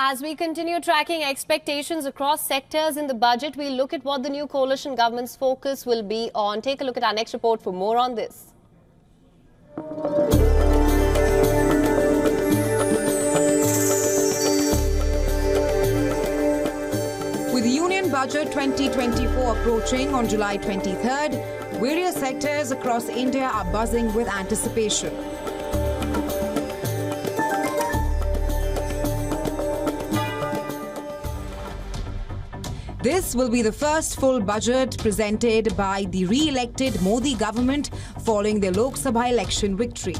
As we continue tracking expectations across sectors in the budget, we look at what the new coalition government's focus will be on. Take a look at our next report for more on this. With the Union Budget 2024 approaching on July 23rd, various sectors across India are buzzing with anticipation. This will be the first full budget presented by the re-elected Modi government following their Lok Sabha election victory.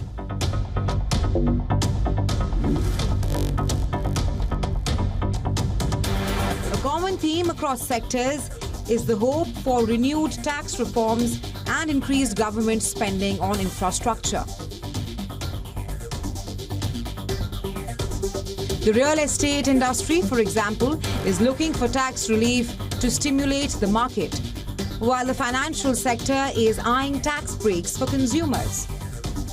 A common theme across sectors is the hope for renewed tax reforms and increased government spending on infrastructure. The real estate industry, for example, is looking for tax relief to stimulate the market, while the financial sector is eyeing tax breaks for consumers.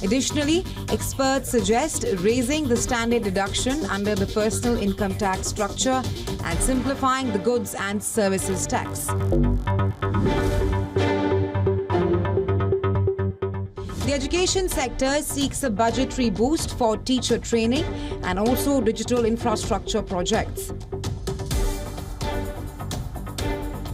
Additionally, experts suggest raising the standard deduction under the personal income tax structure and simplifying the goods and services tax. The education sector seeks a budgetary boost for teacher training and also digital infrastructure projects.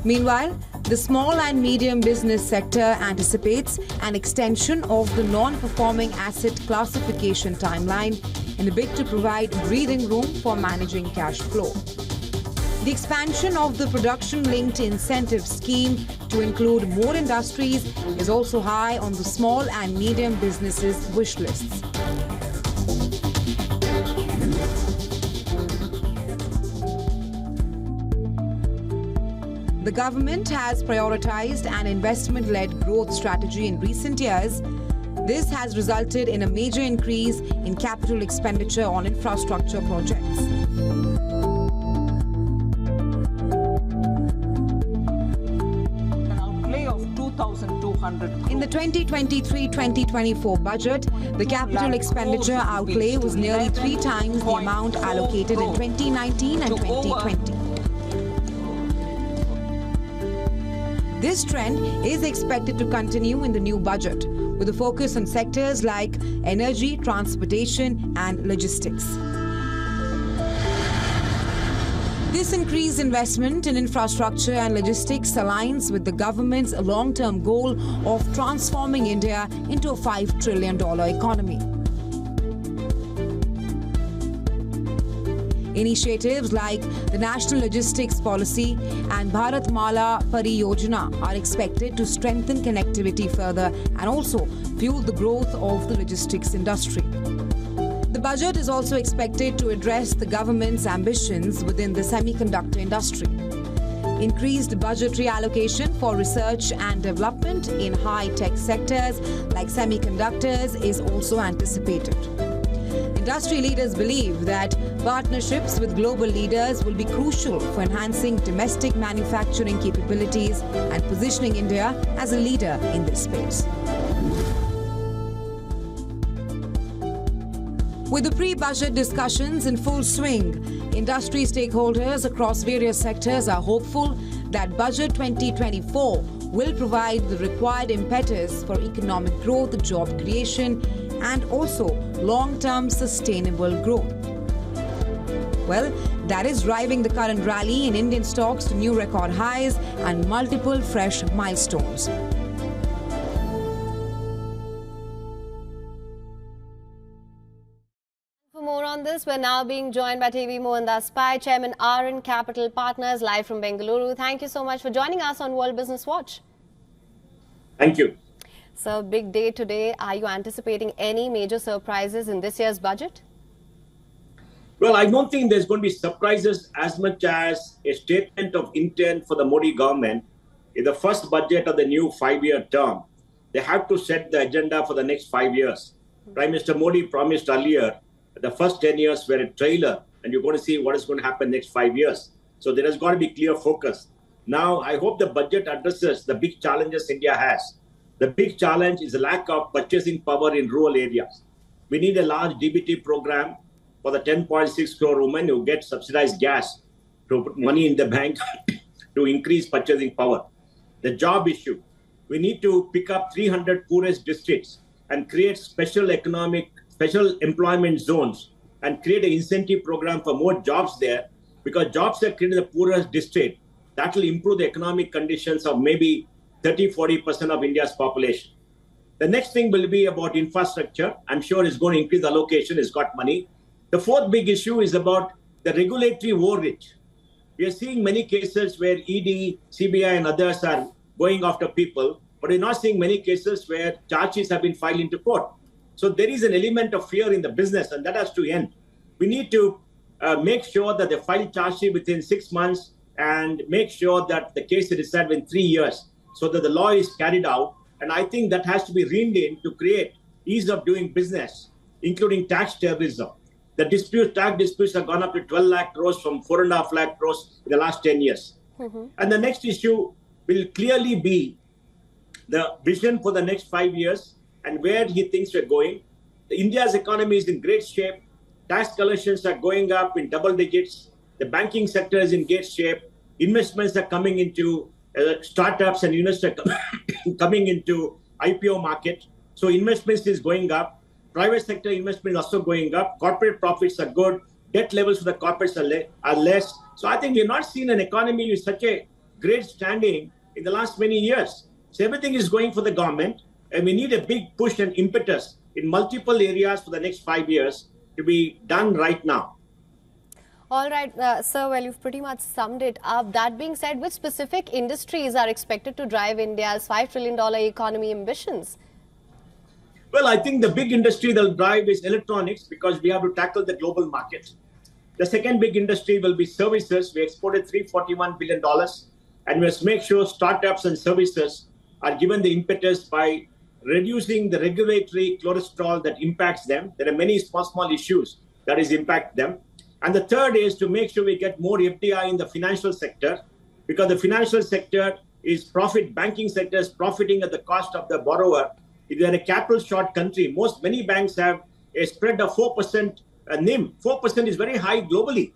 Meanwhile, the small and medium business sector anticipates an extension of the non-performing asset classification timeline in a bid to provide breathing room for managing cash flow. The expansion of the production-linked incentive scheme to include more industries is also high on the small and medium businesses' wish lists. The government has prioritized an investment-led growth strategy in recent years. This has resulted in a major increase in capital expenditure on infrastructure projects. In the 2023-2024 budget, the capital expenditure outlay was nearly 3 times the amount allocated in 2019 and 2020. This trend is expected to continue in the new budget, with a focus on sectors like energy, transportation, and logistics. This increased investment in infrastructure and logistics aligns with the government's long-term goal of transforming India into a $5 trillion economy. Initiatives like the National Logistics Policy and Bharatmala Pariyojana are expected to strengthen connectivity further and also fuel the growth of the logistics industry. The budget is also expected to address the government's ambitions within the semiconductor industry. Increased budgetary allocation for research and development in high-tech sectors like semiconductors is also anticipated. Industry leaders believe that partnerships with global leaders will be crucial for enhancing domestic manufacturing capabilities and positioning India as a leader in this space. With the pre-budget discussions in full swing, industry stakeholders across various sectors are hopeful that Budget 2024 will provide the required impetus for economic growth, job creation, and also long-term sustainable growth. Well, that is driving the current rally in Indian stocks to new record highs and multiple fresh milestones. For more on this, we're now being joined by TV Mohan Das Pai, Chairman RN Capital Partners, live from Bengaluru. Thank you so much for joining us on World Business Watch. Thank you. So, big day today. Are you anticipating any major surprises in this year's budget? Well, I don't think there's going to be surprises as much as a statement of intent for the Modi government. In the first budget of the new 5-year term, they have to set the agenda for the next 5 years. Prime Minister Modi promised earlier the first 10 years were a trailer, and you're going to see what is going to happen next 5 years. So there has got to be clear focus. Now, I hope the budget addresses the big challenges India has. The big challenge is the lack of purchasing power in rural areas. We need a large DBT program for the 10.6 crore women who get subsidized gas to put money in the bank to increase purchasing power. The job issue. We need to pick up 300 poorest districts and create special employment zones and create an incentive program for more jobs there, because jobs are created in the poorest district. That will improve the economic conditions of maybe 30-40% of India's population. The next thing will be about infrastructure. I'm sure it's going to increase allocation. It's got money. The fourth big issue is about the regulatory overreach. We are seeing many cases where ED, CBI and others are going after people, but we're not seeing many cases where charges have been filed into court. So there is an element of fear in the business, and that has to end. We need to make sure that they file charge sheet within 6 months and make sure that the case is decided in 3 years so that the law is carried out. And I think that has to be reined in to create ease of doing business, including tax terrorism. The tax disputes have gone up to 12 lakh crores from 4.5 lakh crores in the last 10 years. And the next issue will clearly be the vision for the next 5 years and where he thinks we're going. India's economy is in great shape. Tax collections are going up in double digits. The banking sector is in great shape. Investments are coming into startups and investors coming into IPO market. So investments is going up. Private sector investment is also going up. Corporate profits are good. Debt levels for the corporates are less. So I think we've not seen an economy with such a great standing in the last many years. So everything is going for the government, and we need a big push and impetus in multiple areas for the next 5 years to be done right now. All right, sir, well, you've pretty much summed it up. That being said, which specific industries are expected to drive India's $5 trillion economy ambitions? Well, I think the big industry that will drive is electronics, because we have to tackle the global market. The second big industry will be services. We exported $341 billion, and we must make sure startups and services are given the impetus by reducing the regulatory cholesterol that impacts them. There are many small issues that impact them. And the third is to make sure we get more FDI in the financial sector, because the financial sector is banking sector is profiting at the cost of the borrower. If you are a capital short country, many banks have a spread of 4% NIM. 4% is very high globally.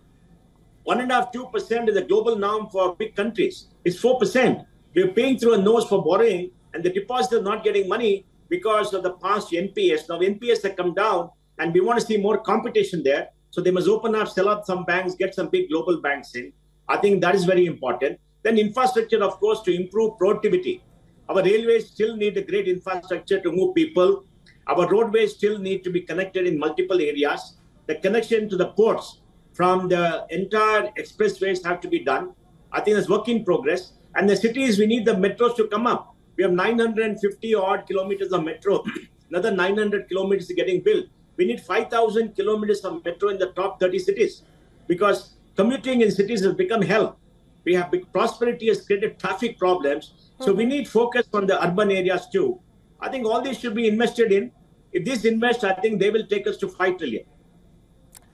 1.5%, 2% is the global norm for big countries. It's 4%. We're paying through a nose for borrowing, and the depositors are not getting money because of the past NPS. Now NPS have come down, and we want to see more competition there. So they must open up, sell out some banks, get some big global banks in. I think that is very important. Then infrastructure, of course, to improve productivity. Our railways still need a great infrastructure to move people. Our roadways still need to be connected in multiple areas. The connection to the ports from the entire expressways have to be done. I think that's work in progress. And the cities, we need the metros to come up. We have 950 odd kilometers of metro. Another 900 kilometers is getting built. We need 5,000 kilometers of metro in the top 30 cities, because commuting in cities has become hell. We have prosperity has created traffic problems. So we need focus on the urban areas too. I think all this should be invested in. If this invest, I think they will take us to 5 trillion.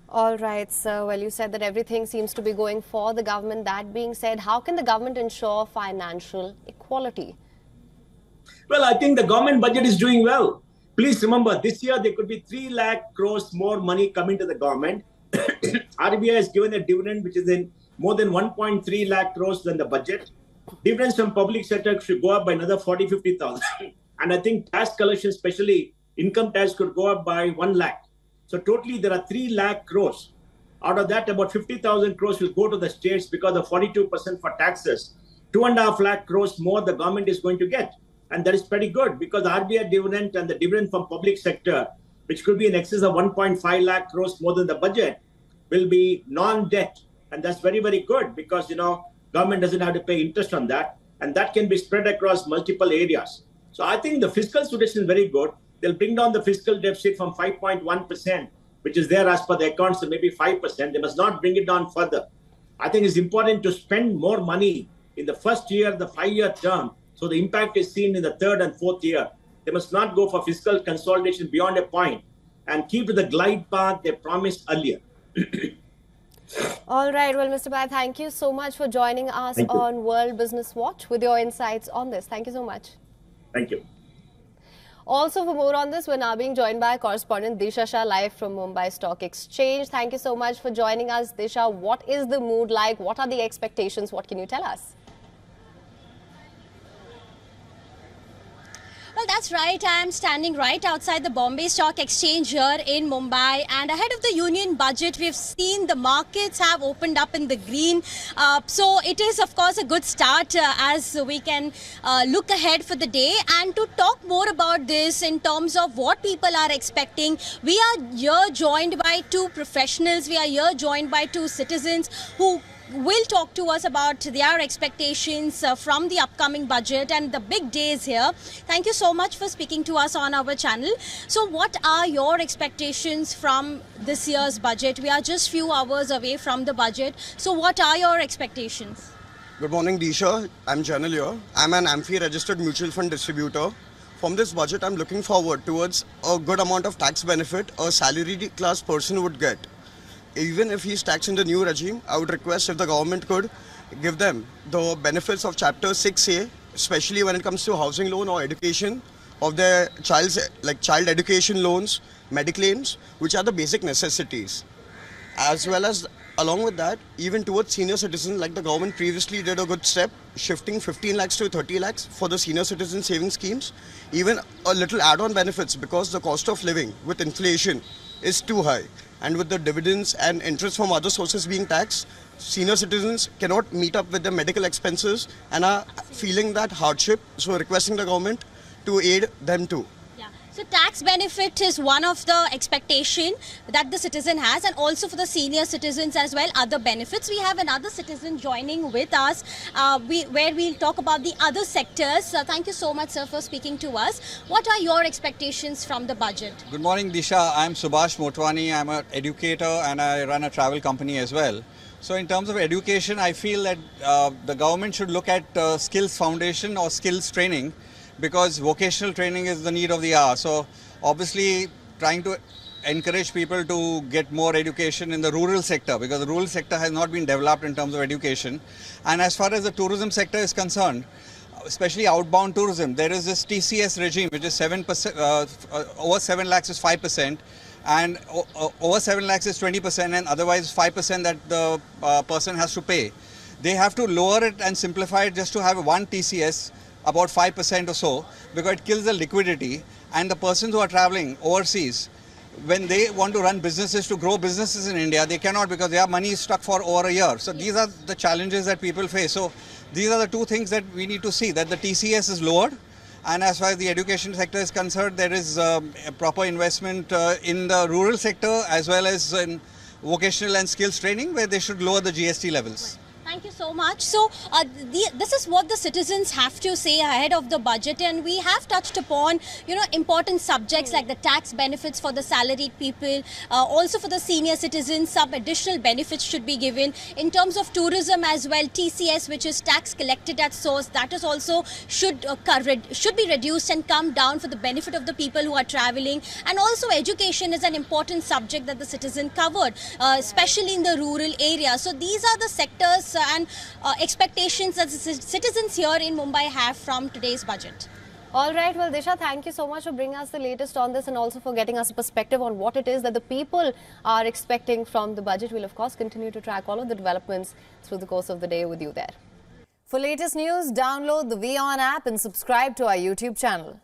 All right, sir. Well, you said that everything seems to be going for the government. That being said, how can the government ensure financial equality? Well, I think the government budget is doing well. Please remember, this year there could be 3 lakh crores more money coming to the government. RBI has given a dividend which is in more than 1.3 lakh crores than the budget. Dividends from public sector should go up by another 40-50,000. And I think tax collection, especially income tax, could go up by 1 lakh. So totally there are 3 lakh crores. Out of that, about 50,000 crores will go to the states because of 42% for taxes. 2.5 lakh crores more the government is going to get. And that is pretty good, because the RBI dividend and the dividend from public sector, which could be in excess of 1.5 lakh crores more than the budget, will be non-debt. And that's very, very good, because, government doesn't have to pay interest on that. And that can be spread across multiple areas. So I think the fiscal situation is very good. They'll bring down the fiscal deficit from 5.1%, which is there as per the accounts, to maybe 5%. They must not bring it down further. I think it's important to spend more money in the first year, the 5-year term, so the impact is seen in the 3rd and 4th year. They must not go for fiscal consolidation beyond a point and keep to the glide path they promised earlier. All right. Well, Mr. Pai, thank you so much for joining us on World Business Watch with your insights on this. Thank you so much. Thank you. Also, for more on this, we're now being joined by correspondent Disha Shah live from Mumbai Stock Exchange. Thank you so much for joining us, Disha. What is the mood like? What are the expectations? What can you tell us? Well, that's right. I'm standing right outside the Bombay Stock Exchange here in Mumbai, and ahead of the union budget, we've seen the markets have opened up in the green. So it is, of course, a good start as we can look ahead for the day. And to talk more about this in terms of what people are expecting, we are here joined by two professionals. We are here joined by two citizens who will talk to us about their expectations from the upcoming budget and the big days here. Thank you so much for speaking to us on our channel. So what are your expectations from this year's budget? We are just few hours away from the budget. So what are your expectations? Good morning, Disha. I'm Janil here. I'm an AMFI registered mutual fund distributor. From this budget, I'm looking forward towards a good amount of tax benefit a salaried class person would get. Even if he's taxed in the new regime, I would request if the government could give them the benefits of Chapter 6A, especially when it comes to housing loan or education of their child's, like child education loans, mediclaims, which are the basic necessities. As well as, along with that, even towards senior citizens, like the government previously did a good step, shifting 15 lakhs to 30 lakhs for the senior citizen savings schemes, even a little add-on benefits because the cost of living with inflation is too high. And with the dividends and interest from other sources being taxed, senior citizens cannot meet up with their medical expenses and are feeling that hardship. So requesting the government to aid them too. So tax benefit is one of the expectation that the citizen has, and also for the senior citizens as well, other benefits. We have another citizen joining with us where we'll talk about the other sectors. Thank you so much, sir, for speaking to us. What are your expectations from the budget? Good morning, Disha. I'm Subhash Motwani. I'm an educator and I run a travel company as well. So in terms of education, I feel that the government should look at skills foundation or skills training, because vocational training is the need of the hour. So obviously trying to encourage people to get more education in the rural sector, because the rural sector has not been developed in terms of education. And as far as the tourism sector is concerned, especially outbound tourism, there is this TCS regime, which is 7%, over 7 lakhs is 5%, and over 7 lakhs is 20%, and otherwise 5% that the person has to pay. They have to lower it and simplify it just to have one TCS, about 5% or so, because it kills the liquidity. And the persons who are traveling overseas, when they want to run businesses, to grow businesses in India, they cannot, because their money is stuck for over a year. So these are the challenges that people face. So these are the two things that we need to see, that the TCS is lowered, and as far as the education sector is concerned, there is a proper investment in the rural sector as well as in vocational and skills training, where they should lower the GST levels. Thank you so much. So this is what the citizens have to say ahead of the budget, and we have touched upon, important subjects like the tax benefits for the salaried people, also for the senior citizens, some additional benefits should be given. In terms of tourism as well, TCS, which is tax collected at source, that is also should be reduced and come down for the benefit of the people who are traveling. And also education is an important subject that the citizen covered, especially in the rural area. So these are the sectors and expectations that the citizens here in Mumbai have from today's budget. All right, well, Disha, thank you so much for bringing us the latest on this and also for getting us a perspective on what it is that the people are expecting from the budget. We'll, of course, continue to track all of the developments through the course of the day with you there. For latest news, download the WION app and subscribe to our YouTube channel.